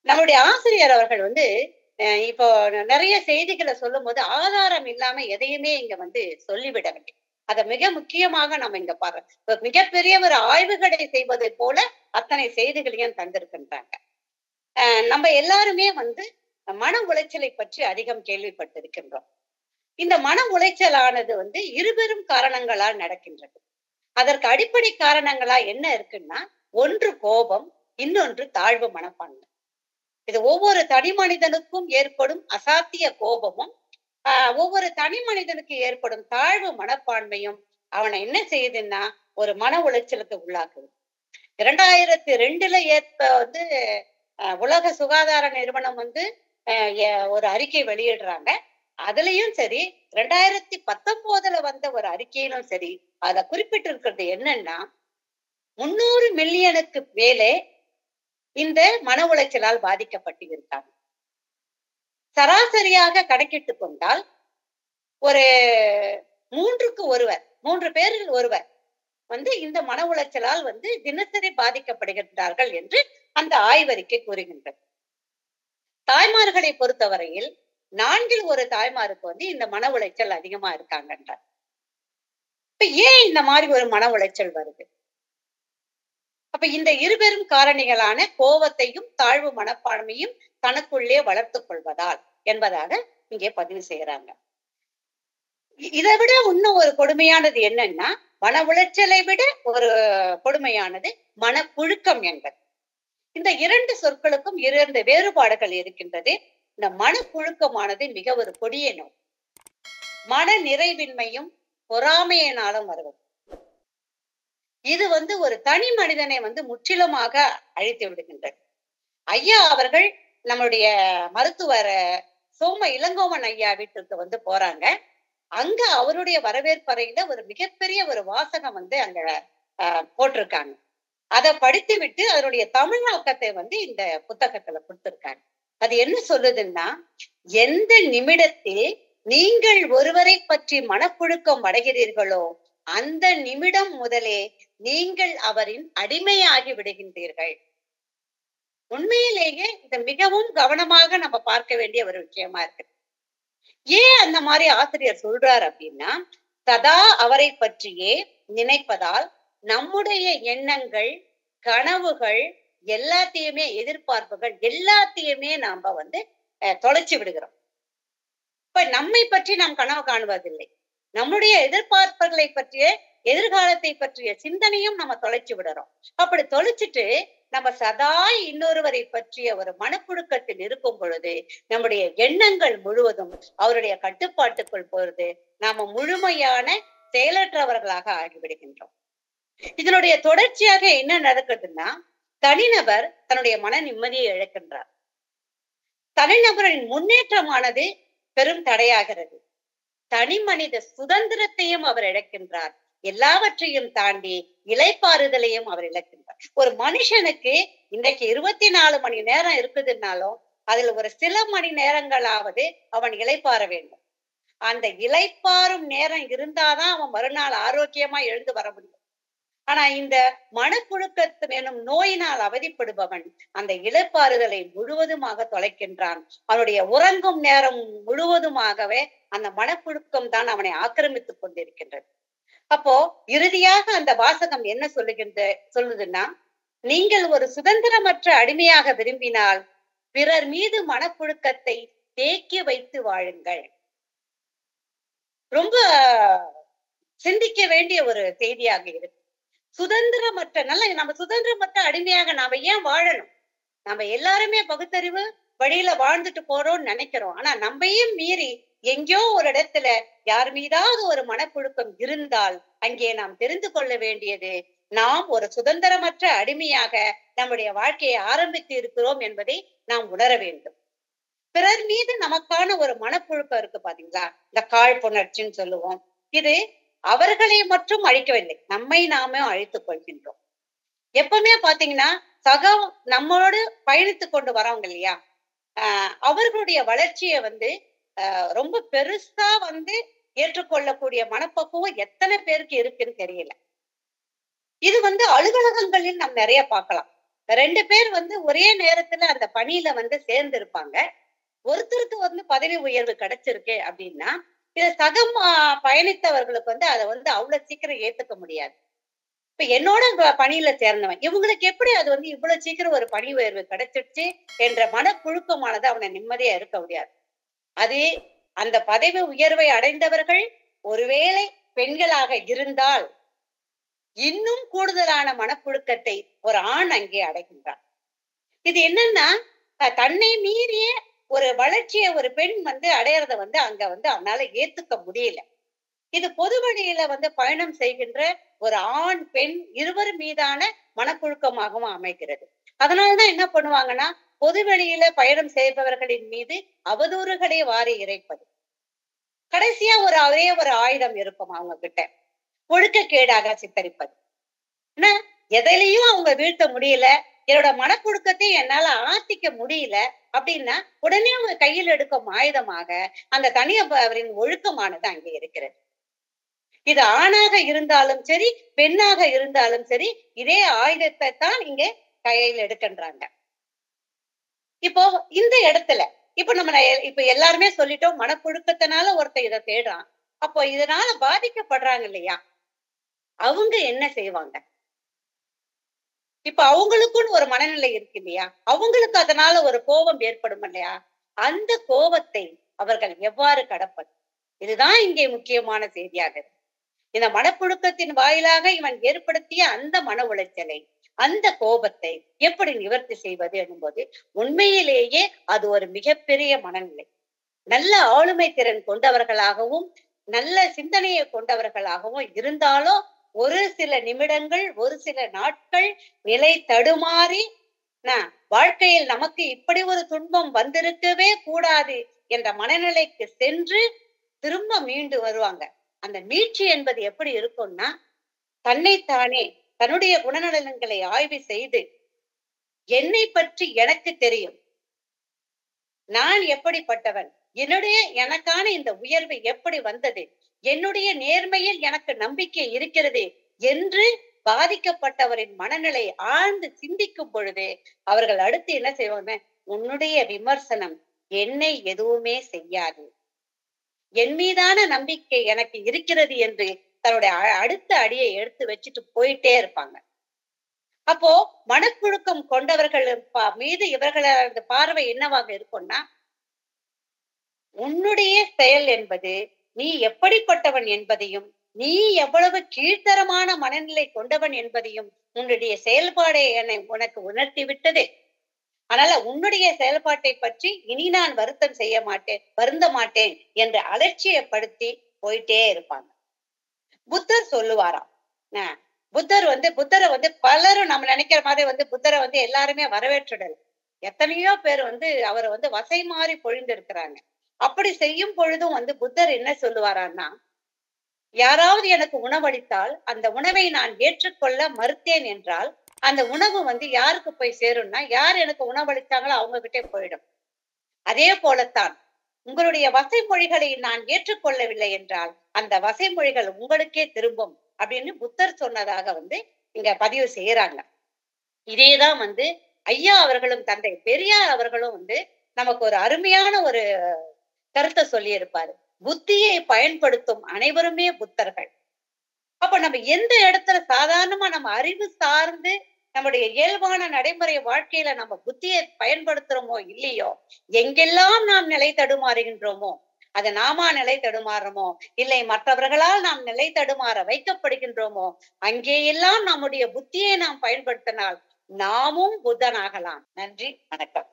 நம்முடைய ஆசிரியர் அவர்கள் வந்து இப்போ நிறைய செய்திகளை சொல்லும் போது ஆதாரம் இல்லாம எதையுமே இங்க வந்து சொல்லிவிடவில்லை. அத மிக முக்கியமாக நம்ம இங்க பாருங்க, மிகப்பெரிய ஒரு ஆய்வுகளை செய்வதை போல அத்தனை செய்திகளையும் தந்திருக்கின்றாங்க. நம்ம எல்லாருமே வந்து மன உளைச்சலை பற்றி அதிகம் கேள்விப்பட்டிருக்கின்றோம். இந்த மன உளைச்சலானது வந்து இருபெரும் காரணங்களால் நடக்கின்றது. அதற்கு அடிப்படை காரணங்களா என்ன இருக்குன்னா, ஒன்று கோபம், இன்னொன்று தாழ்வு மனப்பான்மை. இது ஒவ்வொரு தனி மனிதனுக்கும் ஏற்படும் அசாத்திய கோபமும், ஒவ்வொரு தனி மனிதனுக்கு ஏற்படும் தாழ்வு மனப்பான்மையும் அவனை என்ன செய்யுதுன்னா ஒரு மன உளைச்சலுக்கு உள்ளாக்குது. 2002 வந்து உலக சுகாதார நிறுவனம் வந்து ஒரு அறிக்கை வெளியிடுறாங்க. அதுலயும் சரி, 2019 வந்த ஒரு அறிக்கையிலும் சரி, அத குறிப்பிட்டு இருக்கிறது என்னன்னா 300 மில்லியனுக்கு மேலே இந்த மன உளைச்சலால் பாதிக்கப்பட்டு இருக்காங்க. சராசரியாக கணக்கிட்டு கொண்டால் ஒரு 3 பேரில் ஒருவர் வந்து இந்த மன உளைச்சலால் வந்து தினசரி பாதிக்கப்படுகின்றார்கள் என்று அந்த ஆய்வறிக்கை கூறுகின்றது. தாய்மார்களை பொறுத்தவரையில் 4 ஒரு தாய்மாருக்கு வந்து இந்த மன உளைச்சல் அதிகமா இருக்காங்கன்றார். இப்ப ஏன் இந்த மாதிரி ஒரு மன உளைச்சல் வருது? அப்ப இந்த இருபெரும் காரணிகளான கோபத்தையும் தாழ்வு மனப்பான்மையும் தனக்குள்ளே வளர்த்துக் கொள்வதால் என்பதாக இங்கே பதிவு செய்யறாங்க. இதை விட இன்னும் ஒரு கொடுமையானது என்னன்னா, மன உளைச்சலை விட ஒரு கொடுமையானது மனப்புழுக்கம் என்பது. இந்த 2 சொற்களுக்கும் 2 வேறுபாடுகள் இருக்கின்றது. இந்த மனப்புழுக்கமானது மிக ஒரு கொடிய நோய். மன நிறைவின்மையும் பொறாமையினாலும் வருவது. இது வந்து ஒரு தனி மனிதனை வந்து முற்றிலுமாக அழித்து விடுகின்றது. ஐயா அவர்கள் நம்முடைய மருத்துவர் சோம இளங்கோவன் ஐயா வீட்டுக்கு வந்து போறாங்க. அங்க அவருடைய வரவேற்பறையில ஒரு மிகப்பெரிய ஒரு வாசகம் வந்து அங்க போட்டிருக்காங்க. அதை படித்து விட்டு அதனுடைய தமிழாக்கத்தை வந்து இந்த புத்தகத்துல கொடுத்திருக்காங்க. அது என்ன சொல்லுதுன்னா, எந்த நிமிடத்தில் நீங்கள் ஒருவரை பற்றி மனப்புழுக்கம் அடைகிறீர்களோ அந்த நிமிடம் முதலே நீங்கள் அவரின் அடிமையாகி விடுகின்றீர்கள். உண்மையிலேயே இதை மிகவும் கவனமாக நம்ம பார்க்க வேண்டிய ஒரு விஷயமா இருக்கு. ஏன் அந்த மாதிரி ஆசிரியர் சொல்றார் அப்படின்னா, சதா அவரை பற்றியே நினைப்பதால் நம்முடைய எண்ணங்கள், கனவுகள் எல்லாத்தையுமே, எதிர்பார்ப்புகள் எல்லாத்தையுமே நாம வந்து தொலைச்சு விடுகிறோம். இப்ப நம்மை பற்றி நாம் கனவு காணுவதில்லை. நம்முடைய எதிர்பார்ப்புகளை பற்றிய, எதிர்காலத்தை பற்றிய சிந்தனையும் நம்ம தொலைச்சு விடுறோம். அப்படி தொலைச்சிட்டு நம்ம சதா இன்னொருவரை பற்றிய ஒரு மனப்புழுக்கத்தில் இருக்கும் பொழுது நம்முடைய எண்ணங்கள் முழுவதும் அவருடைய கட்டுப்பாட்டுக்குள் போறது, நாம முழுமையான செயலற்றவர்களாக ஆகிவிடுகின்றோம். இதனுடைய தொடர்ச்சியாக என்ன நடக்குதுன்னா, தனிநபர் தன்னுடைய மன நிம்மதியை இழக்கின்றார். தனிநபரின் முன்னேற்றமானது பெரும் தடையாகிறது. தனி மனித சுதந்திரத்தையும் அவர் இழக்கின்றார். எல்லாவற்றையும் தாண்டி இளைப்பாறுதலையும் அவர் இழக்கின்றார். ஒரு மனுஷனுக்கு இன்றைக்கு 24 மணி நேரம் இருக்குதுன்னாலும் அதுல ஒரு சில மணி நேரங்களாவது அவன் இளைப்பாற வேண்டும். அந்த இளைப்பாறும் நேரம் இருந்தாதான் அவன் மறுநாள் ஆரோக்கியமா எழுந்து வர முடியும். ஆனா இந்த மனப்புழுக்கத்து எனும் நோயினால் அவதிப்படுபவன் அந்த இளைப்பாறுதலை முழுவதுமாக தொலைக்கின்றான். அவனுடைய உறங்கும் நேரம் முழுவதுமாகவே அந்த மனப்புழுக்கம் தான் அவனை ஆக்கிரமித்துக் கொண்டிருக்கின்றது. அப்போ இறுதியாக அந்த வாசகம் என்ன சொல்லுதுன்னா, நீங்கள் ஒரு சுதந்திரமற்ற அடிமையாக விரும்பினால் பிறர் மீது மனப்புழுக்கத்தை தேக்கி வைத்து வாழுங்கள். ரொம்ப சிந்திக்க வேண்டிய ஒரு செய்தியாக இருக்கு. சுதந்திரமற்ற, நம்ம சுதந்திரமற்ற அடிமையாக நாம ஏன் வாழணும்? நம்ம எல்லாருமே பகுத்தறிவு வழியில வாழ்ந்துட்டு போறோம்னு நினைக்கிறோம். ஆனா நம்மையும் மீறி எங்கேயோ ஒரு இடத்துல யார் மீதாவது ஒரு மனப்புழுக்கம் இருந்தால் அங்கே நாம் தெரிந்து கொள்ள வேண்டியது, நாம் ஒரு சுதந்திரமற்ற அடிமையாக நம்முடைய வாழ்க்கையை ஆரம்பித்து இருக்கிறோம் என்பதை நாம் உணர வேண்டும். பிறர் மீது நமக்கான ஒரு மனப்புழுக்கம் இருக்கு பாத்தீங்களா, இந்த காழ்ப்புணர்ச்சின்னு சொல்லுவோம். இது அவர்களை மட்டும் அழிக்கவில்லை, நம்மை நாமே அழித்துக் கொள்கின்றோம். எப்பவுமே பாத்தீங்கன்னா நம்மளோடு பயணித்து கொண்டு வரவங்க இல்லையா, அவர்களுடைய வளர்ச்சியை வந்து ரொம்ப பெருசா வந்து ஏற்றுக்கொள்ளக்கூடிய மனப்பக்குவம் எத்தனை பேருக்கு இருக்குன்னு தெரியல. இது வந்து அலுவலகங்களில் நாம் நிறைய பார்க்கலாம். 2 பேர் வந்து ஒரே நேரத்துல அந்த பணியில வந்து சேர்ந்து இருப்பாங்க. ஒருத்தருக்கு வந்து பதவி உயர்வு கிடைச்சிருக்கு அப்படின்னா, இத பயணித்தவர்களுக்கு வந்து அத வந்து அவ்வளவு சீக்கிரம் ஏத்துக்க முடியாது. இப்ப என்னோட பணியில சேர்ந்தவன். இவங்களுக்கு எப்படி அது வந்து இவ்வளவு சீக்கிரம் ஒரு பணி உயர்வு கிடைச்சிடுச்சு என்ற மனப்புழுக்கமானது அவன நிம்மதியா இருக்க முடியாது. அது அந்த பதவி உயர்வை அடைந்தவர்கள் ஒருவேளை பெண்களாக இருந்தால், இன்னும் கூடுதலான மனப்புழுக்கத்தை ஒரு ஆண் அங்கே அடைகின்றான். இது என்னன்னா, தன்னை மீறிய ஒரு வளர்ச்சிய ஒரு பெண் வந்து அடையறத வந்து அங்க வந்து அவனால ஏத்துக்க முடியல. இது பொது வழியில வந்து பயணம் செய்கின்ற ஒரு ஆண், பெண் இருவர் மீதான மனப்புழுக்கமாகவும் அமைகிறது. அதனாலதான் என்ன பண்ணுவாங்கன்னா, பொது வெளியில பயணம் செய்பவர்களின் மீது அவதூறுகளை வாரி இறைப்பது. கடைசியா ஒரே ஒரு ஆயுதம் இருக்கும் அவங்க கிட்ட. ஒழுக்கக்கேடாக சித்தரிப்பது. ஆனா, எதிலயும் அவங்க வீழ்த்த முடியல. என்னோட மனப்புழுக்கத்தை என்னால ஆத்திக்க முடியல அப்படின்னா, உடனே அவங்க கையில் எடுக்கும் ஆயுதமாக அந்த தனிநபரின் ஒழுக்கமானது அங்கே இருக்கிறது. இது ஆணாக இருந்தாலும் சரி, பெண்ணாக இருந்தாலும் சரி, இதே ஆயுதத்தை தான் இங்க கையில் எடுக்கின்றாங்க. இப்போ இந்த இடத்துல இப்ப இப்ப எல்லாருமே சொல்லிட்டோம், மனப்புழுக்கத்தினால ஒருத்தன் இதை தேடுறான். அப்போ இதனால பாதிக்கப்படுறாங்க இல்லையா, அவங்க என்ன செய்வாங்க? இப்ப அவங்களுக்குன்னு ஒரு மனநிலை இருக்கு இல்லையா, அவங்களுக்கு அதனால ஒரு கோபம் ஏற்படும் இல்லையா, அந்த கோபத்தை அவர்கள் எவ்வாறு கடப்பது? இதுதான் இங்கே முக்கியமான செய்தியாக இருக்கு. இந்த மனப்புழுக்கத்தின் வாயிலாக இவன் ஏற்படுத்திய அந்த மன உளைச்சலை, அந்த கோபத்தை எப்படி நிவர்த்தி செய்வது என்பது உண்மையிலேயே அது ஒரு மிகப்பெரிய மனநிலை. நல்ல ஆளுமை திறன் கொண்டவர்களாகவும், நல்ல சிந்தனையை கொண்டவர்களாகவும் இருந்தாலும், ஒரு சில நிமிடங்கள், ஒரு சில நாட்கள் நிலை தடுமாறி, வாழ்க்கையில் நமக்கு இப்படி ஒரு துன்பம் வந்திருக்கவே கூடாது என்ற மனநிலைக்கு சென்று திரும்ப மீண்டு வருவாங்க. அந்த மீட்சி என்பது எப்படி இருக்கும்னா, தன்னைத்தானே தன்னுடைய குணநலன்களை ஆய்வு செய்து, என்னை பற்றி எனக்கு தெரியும். நான் எப்படிப்பட்டவன்? எனக்கான இந்த உயர்வு எப்படி வந்தது? என்னுடைய நேர்மையில் எனக்கு நம்பிக்கை இருக்கிறது என்று பாதிக்கப்பட்டவரின் மனநிலை ஆழ்ந்து சிந்திக்கும் பொழுது, அவர்கள் அடுத்து என்ன செய்வாங்க? உன்னுடைய விமர்சனம் என்னை எதுவுமே செய்யாது. என் மீதான நம்பிக்கை எனக்கு இருக்கிறது என்று தன்னுடைய அடுத்த அடியை எடுத்து வச்சுட்டு போயிட்டே இருப்பாங்க. அப்போ மனப்புழுக்கம் கொண்டவர்கள் மீது இவர்களது பார்வை என்னவாக இருக்கும்னா, உன்னுடைய செயல் என்பது நீ எப்படிப்பட்டவன் என்பதையும், நீ எவ்வளவு கீழ்த்தரமான மனநிலை கொண்டவன் என்பதையும் உன்னுடைய செயல்பாடே என்னை உனக்கு உணர்த்தி விட்டது. அதனால உன்னுடைய செயல்பாட்டை பற்றி இனி நான் வருந்த மாட்டேன் என்று அலட்சியப்படுத்தி போயிட்டே இருப்பாங்க. புத்தர் சொல்லுவாராம். புத்தரை வந்து பலரும் நம்ம நினைக்கிற மாதிரி வந்து புத்தரை வந்து எல்லாருமே வரவேற்றிடல. எத்தனையோ பேர் வந்து அவரை வந்து வசை மாறி பொழிந்திருக்கிறாங்க. அப்படி செய்யும் பொழுதும் வந்து புத்தர் என்ன சொல்லுவாரான்னா, யாராவது எனக்கு உணவளித்தால் அந்த உணவை நான் ஏற்றுக்கொள்ள மறுத்தேன் என்றால், அந்த உணவு வந்து யாருக்கு போய் சேரும்னா, யார் எனக்கு உணவளித்தாங்களோ அவங்க கிட்டே போயிடும். அதே போலத்தான் உங்களுடைய வசைமொழிகளை நான் ஏற்றுக்கொள்ளவில்லை என்றால், அந்த வசைமொழிகள் உங்களுக்கே திரும்பும் அப்படின்னு புத்தர் சொன்னதாக வந்து இங்க பதிவு செய்யறாங்க. இதேதான் வந்து ஐயா அவர்களும், தந்தை பெரியார் அவர்களும் வந்து நமக்கு ஒரு அருமையான ஒரு கருத்தை சொல்லி இருப்பாரு. புத்தியை பயன்படுத்தும் அனைவருமே புத்தர்கள். அப்ப நம்ம எந்த இடத்துல சாதாரணமா நம்ம அறிவு சார்ந்து நம்முடைய இயல்பான நடைமுறை வாழ்க்கையில நம்ம புத்தியை பயன்படுத்துறோமோ இல்லையோ, எங்கெல்லாம் நாம் நிலை தடுமாறுகின்றோமோ, அது நிலை தடுமாறுறோமோ, இல்லை மற்றவர்களால் நாம் நிலை தடுமாற வைக்கப்படுகின்றோமோ, அங்கேயெல்லாம் நம்முடைய புத்தியை நாம் பயன்படுத்தினால் நாமும் புத்தனாகலாம். நன்றி, வணக்கம்.